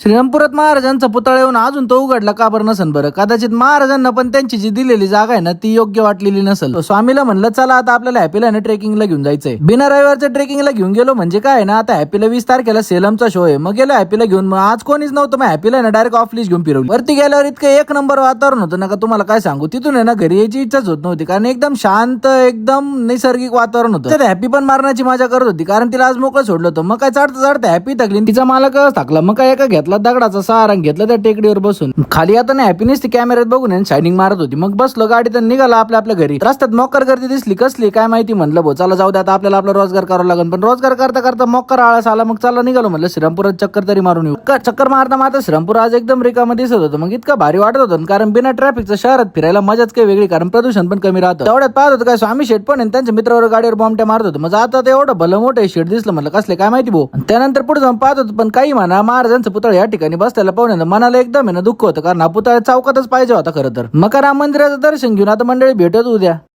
श्रीरामपुरात महाराजांचा पुतळा येऊन अजून तो उघडला का बरं नसन बरं? कदाचित महाराजांना पण त्यांची जी दिलेली जागा आहे ना ती योग्य वाटलेली नसेल. स्वामीला म्हणलं चला आता आपल्याला हॅपीला ट्रेकिंगला घेऊन जायचंय. बिना रविवारच्या ट्रेकिंगला घेऊन गेलो म्हणजे काय ना, आता हॅपीला 20 तारखेला सेलमचा शो आहे. मग गेलो हॅपीला घेऊन. मग आज कोणीच नव्हतं. मग हॅपीला डायरेक्ट ऑफ लिस्ट घेऊन फिरवली. वरती गेल्यावर इतकं एक नंबर वातावरण होतं ना का तुम्हाला काय सांगू. तिथून आहे ना घरी यायची इच्छाच होत नव्हती, कारण एकदम शांत एकदम नैसर्गिक वातावरण होतं. हॅपी पण मारण्याची मजा करत होती, कारण तिला आज मोकळं सोडलं होतं. मग काय चढता चढता हॅपी थकली, तिचा मालक टाकला. मग काय एका घेतला दगडाचा सहारा घेतलं त्या टेकडीवर बसून. खाली आता ना हॅपीनेस ती कॅमेऱ्यात बघून शायनिंग मारत होती. मग बसलो गाडीत निघाला आपल्या घरी. रस्त्यात मोकर गर्दी दिसली, कसली काय माहिती. म्हणलं भो चला जाऊ दे, आता आपल्याला आपला रोजगार करावा लागेल. पण रोजगार करता करता मोकर आळस आला. मग चला निघालो, म्हणलं श्रीरामपुरात चक्कर तरी मारून येऊ. चक्कर मारता मारता श्रीरामपूर आज एकदम रिकामं दिसत होतं. मग इतकं भारी वाटत होतं, कारण बिना ट्रॅफिकचं शहरात फिरायला मजाच काही वेगळी, कारण प्रदूषण पण कमी राहतं. तेवढ्यात पाहत होतं काय स्वामी शेठ पण त्यांच्या मित्रावर गाडीवर बॉम्बट्या मारत होतं. मग आता एवढं भलं मोठं शेठ दिसलं, म्हणलं कसले काय माहिती भाऊ. त्यानंतर पुढे जाऊन पाहत होतं. पण काही म्हणा, महाराजांचं पुतळा या ठिकाणी बसल्याला पाहून मनाला एकदम दुःख होतं, कारण हा पुतळा चौकातच पाहिजे होता खरं तर. मग राम मंदिराचं दर्शन घेऊन आता मंडळी भेटत उद्या.